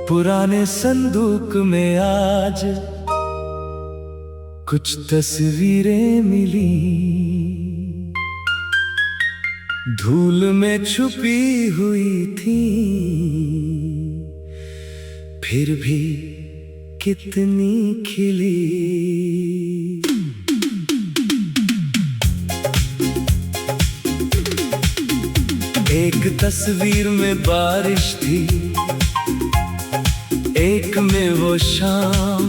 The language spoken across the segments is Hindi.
पुराने संदूक में आज कुछ तस्वीरें मिली, धूल में छुपी हुई थी, फिर भी कितनी खिली। एक तस्वीर में बारिश थी, एक में वो शाम,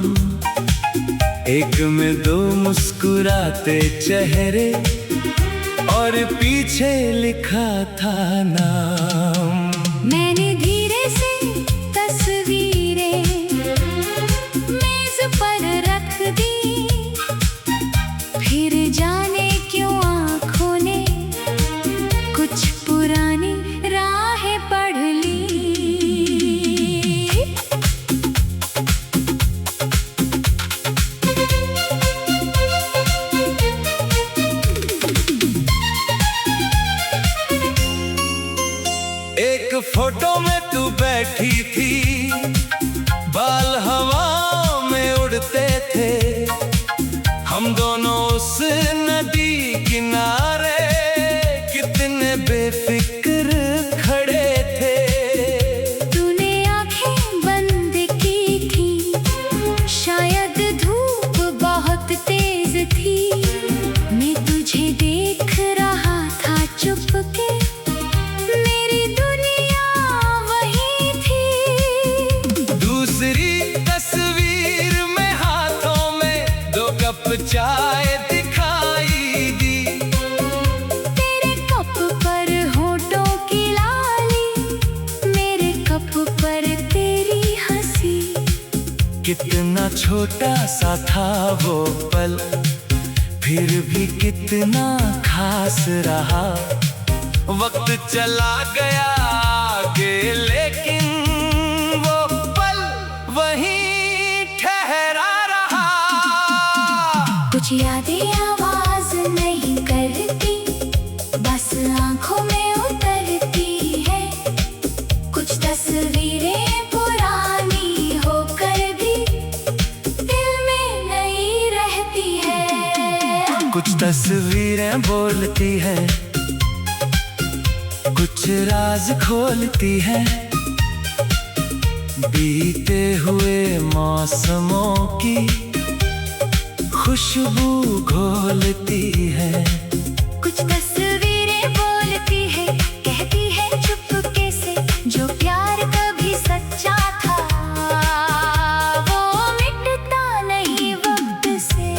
एक में दो मुस्कुराते चेहरे और पीछे लिखा था नाम। मैंने धीरे से तस्वीरें मेज पर रख दी, फिर जाने क्यों आँखों ने कुछ पुरानी राहें पढ़ ली। एक फोटो में तू बैठी थी, बाल हवा में उड़ते थे, हम दोनों उस नदी किनारे कितने बेफिक्र खड़े थे। तूने आंखें बंद की थी, शायद धूप बहुत तेज थी, मैं तुझे देख रहा था चुपके, मेरी दुनिया वही थी। दूसरी तस्वीर में हाथों में दो कप चाय दिखाई दी, तेरे कप पर होठों की लाली, मेरे कप पर तेरी हंसी। कितना छोटा सा था वो पल, फिर भी कितना खास रहा। वक्त चला गया आगे, लेकिन वो पल वहीं ठहरा रहा। कुछ यादें आवाज नहीं करती, बस आंखों में उतरती है। कुछ तस्वीरें पुरानी होकर भी दिल में नहीं रहती है। कुछ तस्वीरें बोलती है, कुछ राज खोलती है, बीते हुए मौसमों की खुशबू घोलती है। कुछ तस्वीरें बोलती है, कहती है चुपके से, जो प्यार कभी सच्चा था वो मिटता नहीं वक्त से।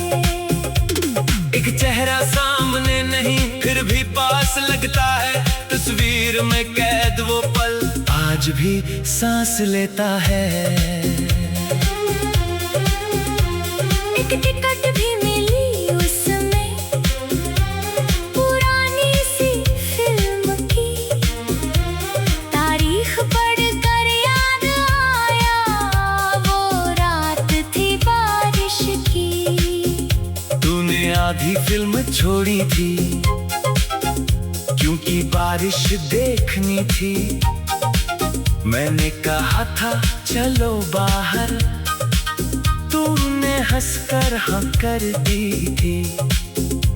एक चेहरा सामने नहीं, फिर भी पास लगता है, तस्वीर में कैद वो पल आज भी सांस लेता है। एक टिकट भी मिली उसमें, पुरानी सी फिल्म की, तारीख पढ़कर याद आया वो रात थी बारिश की। तूने आधी फिल्म छोड़ी थी, क्योंकि बारिश देखनी थी। मैंने कहा था चलो बाहर, तुमने हंसकर हाँ कर दी थी।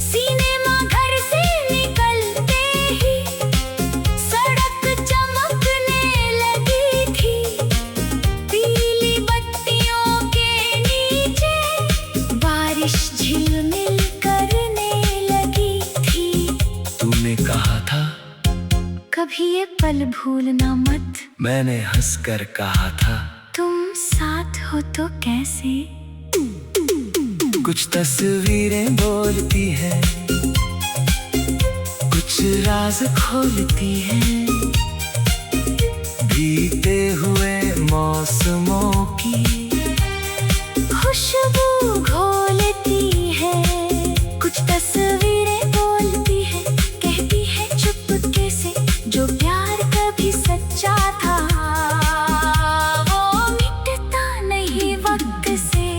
सिनेमा घर से निकलते ही सड़क चमकने लगी थी, पीली बत्तियों के नीचे बारिश झिलमिल करने लगी थी। तूने कहा था कभी ये पल भूलना मत, मैंने हंसकर कहा था तुम साथ हो तो कैसे। कुछ तस्वीरें बोलती है, कुछ राज खोलती है, बीते हुए मौसमों की खुशबू घोलती है। कुछ तस्वीरें बोलती है, कहती है चुपके से, जो प्यार कभी सच्चा था वो मिटता नहीं वक्त से।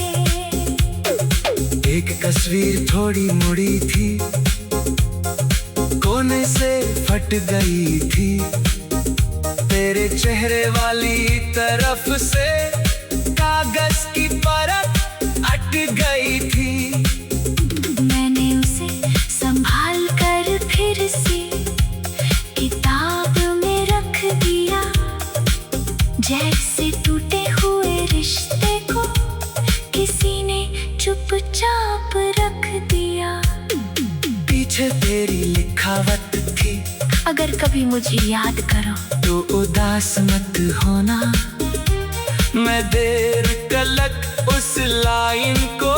एक तस्वीर थोड़ी मुड़ी थी, कोने से फट गई थी, तेरे चेहरे वाली तरफ से कागज की परत अट गई थी। मैंने उसे संभाल कर फिर से किताब में रख दिया, जैसे टूटे हुए रिश्ते को किसी ने चुपचाप रख दिया। पीछे तेरी लिखावट थी, अगर कभी मुझे याद करो तो उदास मत होना। मैं देर तलक उस लाइन को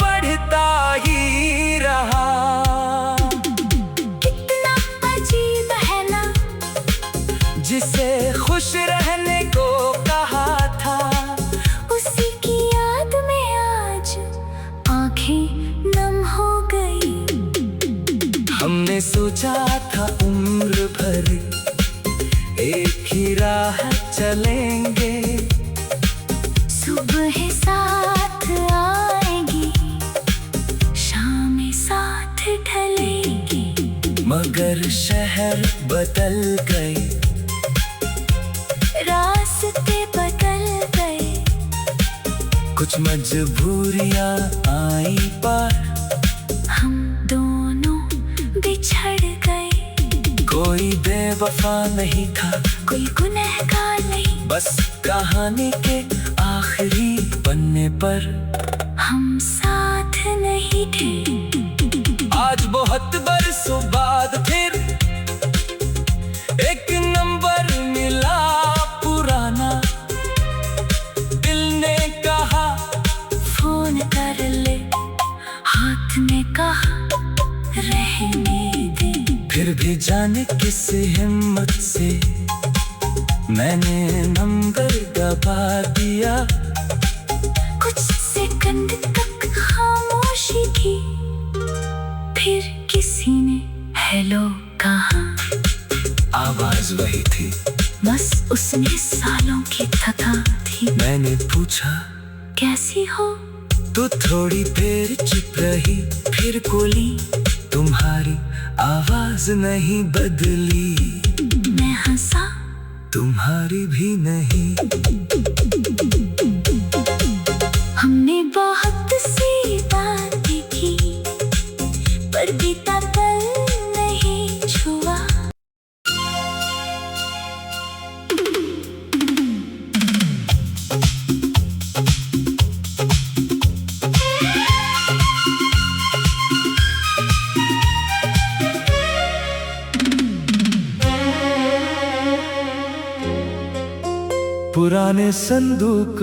पढ़ता ही रहा। कितना अजीब है ना, जिसे खुश रहने को कहा था, उसी की याद में आज आंखें नम हो गई। हमने सोचा था उम्र भर एक ही राह चलेंगे, सुबह साथ आएगी, शाम साथ ढलेगी। मगर शहर बदल गए, रास्ते बदल गए, कुछ मजबूरियां आई पर हम दोनों बिछड़ गए। कोई बेवफा नहीं था, कोई गुनहगार नहीं, बस कहानी के आखिरी पन्ने पर हम साथ नहीं थे। आज बहुत बरसों बाद फिर एक नंबर मिला पुराना। दिल ने कहा फोन कर ले, हाथ ने कहा रहने दे। फिर भी जाने किस हिम्मत से मैंने नंबर दबा दिया। कुछ सेकंड तक खामोशी थी, फिर किसी ने हेलो कहा। आवाज वही थी, बस उसने सालों की थका थी। मैंने पूछा कैसी हो? तो थोड़ी देर चुप रही, फिर बोली तुम्हारी आवाज नहीं बदली। मैं हंसा, तुम्हारी भी नहीं। हमने बहुत सी बातें की, पर बीता पल नहीं छुआ। पुराने संदूक